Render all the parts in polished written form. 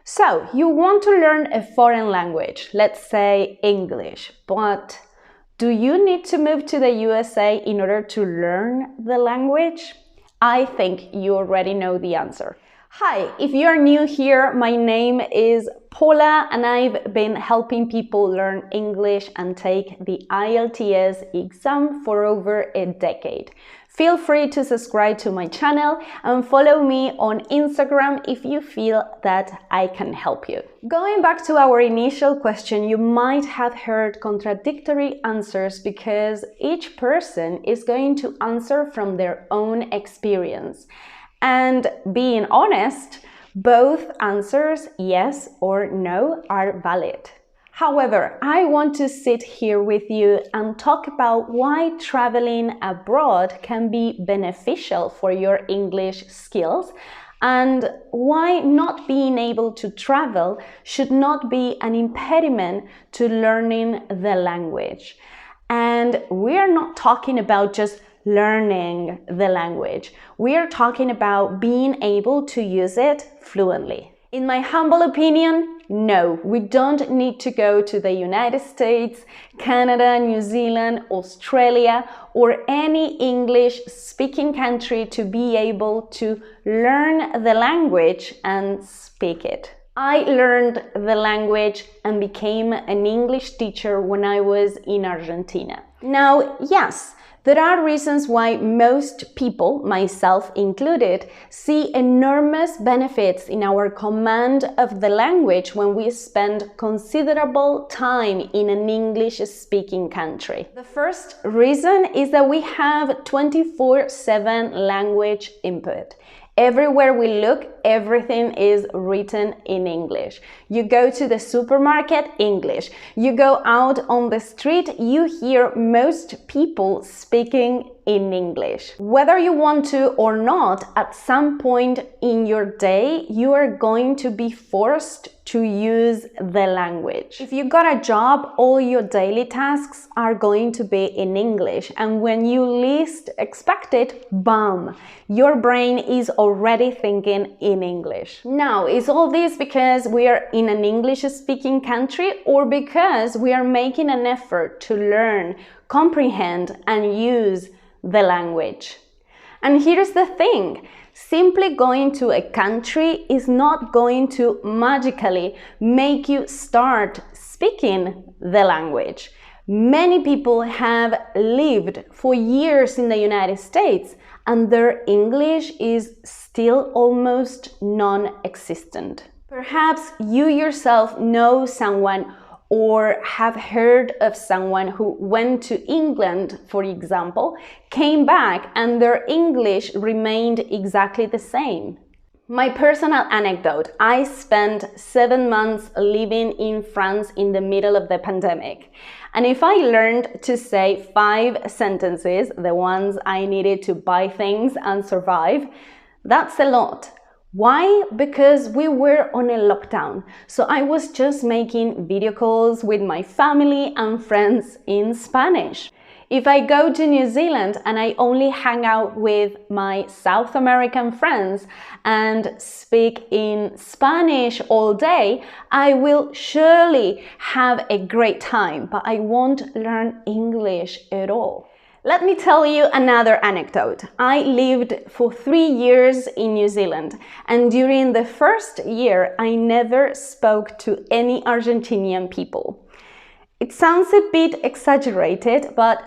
So, you want to learn a foreign language, let's say English, but do you need to move to the USA in order to learn the language? I think you already know the answer. Hi, if you are new here, my name is Paula and I've been helping people learn English and take the IELTS exam for over a decade. Feel free to subscribe to my channel and follow me on Instagram if you feel that I can help you. Going back to our initial question, you might have heard contradictory answers because each person is going to answer from their own experience. And being honest, both answers, yes or no, are valid. However, I want to sit here with you and talk about why traveling abroad can be beneficial for your English skills and why not being able to travel should not be an impediment to learning the language. And we are not talking about just learning the language. We are talking about being able to use it fluently. In my humble opinion, no, we don't need to go to the United States, Canada, New Zealand, Australia, or any English-speaking country to be able to learn the language and speak it. I learned the language and became an English teacher when I was in Argentina. Now, yes, there are reasons why most people, myself included, see enormous benefits in our command of the language when we spend considerable time in an English-speaking country. The first reason is that we have 24/7 language input. Everywhere we look, everything is written in English. You go to the supermarket, English. You go out on the street, you hear most people speaking in English. Whether you want to or not, at some point in your day, you are going to be forced to use the language. If you got a job, all your daily tasks are going to be in English, and when you least expect it, bam, your brain is already thinking in English. Now, is all this because we are in an English-speaking country or because we are making an effort to learn, comprehend, and use the language? And here's the thing. Simply going to a country is not going to magically make you start speaking the language. Many people have lived for years in the United States and their English is still almost non-existent. Perhaps you yourself know someone or have heard of someone who went to England, for example, came back and their English remained exactly the same. My personal anecdote, I spent 7 months living in France in the middle of the pandemic. And if I learned to say 5 sentences, the ones I needed to buy things and survive, that's a lot. Why? Because we were on a lockdown, so I was just making video calls with my family and friends in Spanish. If I go to New Zealand and I only hang out with my South American friends and speak in Spanish all day, I will surely have a great time, but I won't learn English at all. Let me tell you another anecdote. I lived for 3 years in New Zealand, and during the first year, I never spoke to any Argentinian people. It sounds a bit exaggerated, but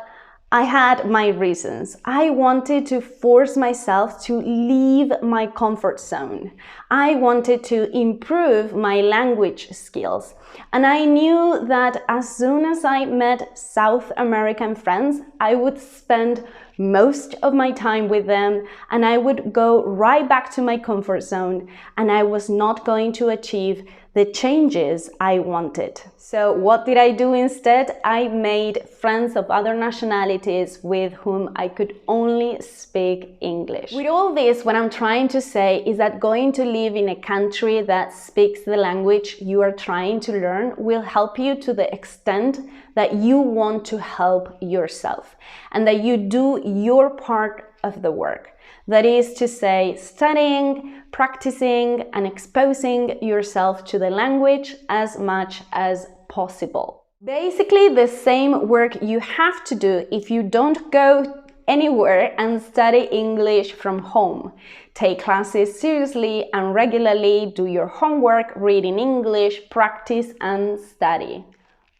I had my reasons. I wanted to force myself to leave my comfort zone. I wanted to improve my language skills. And I knew that as soon as I met South American friends, I would spend most of my time with them and I would go right back to my comfort zone and I was not going to achieve the changes I wanted. So what did I do instead? I made friends of other nationalities with whom I could only speak English. With all this, what I'm trying to say is that going to live in a country that speaks the language you are trying to learn will help you to the extent that you want to help yourself and that you do your part of the work. That is to say, studying, practicing, and exposing yourself to the language as much as possible. Basically, the same work you have to do if you don't go anywhere and study English from home. Take classes seriously and regularly, do your homework, read in English, practice and study.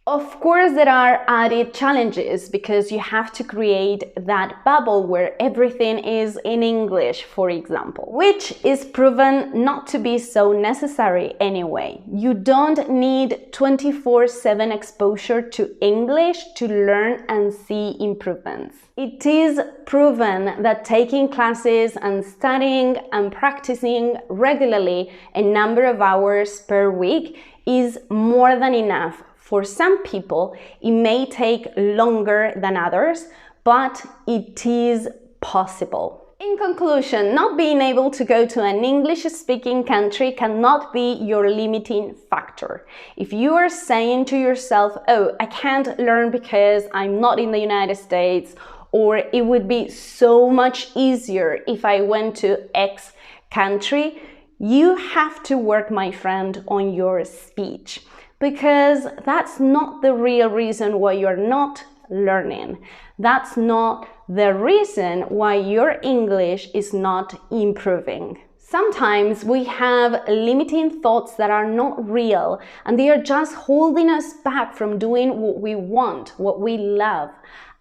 Of course, there are added challenges because you have to create that bubble where everything is in English, for example, which is proven not to be so necessary anyway. You don't need 24/7 exposure to English to learn and see improvements. It is proven that taking classes and studying and practicing regularly a number of hours per week is more than enough. For some people, it may take longer than others, but it is possible. In conclusion, not being able to go to an English-speaking country cannot be your limiting factor. If you are saying to yourself, oh, I can't learn because I'm not in the United States, or it would be so much easier if I went to X country, you have to work, my friend, on your speech. Because that's not the real reason why you're not learning. That's not the reason why your English is not improving. Sometimes we have limiting thoughts that are not real and they are just holding us back from doing what we want, what we love.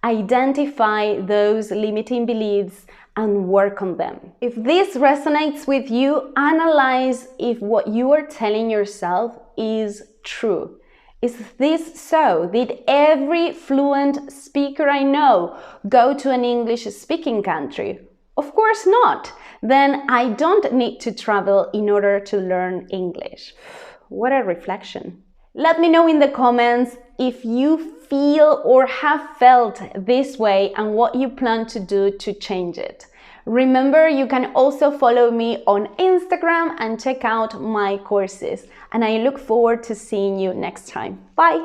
Identify those limiting beliefs and work on them. If this resonates with you, analyze if what you are telling yourself is true. Is this so? Did every fluent speaker I know go to an English-speaking country? Of course not. Then I don't need to travel in order to learn English. What a reflection. Let me know in the comments if you feel or have felt this way and what you plan to do to change it. Remember, you can also follow me on Instagram and check out my courses. And I look forward to seeing you next time. Bye!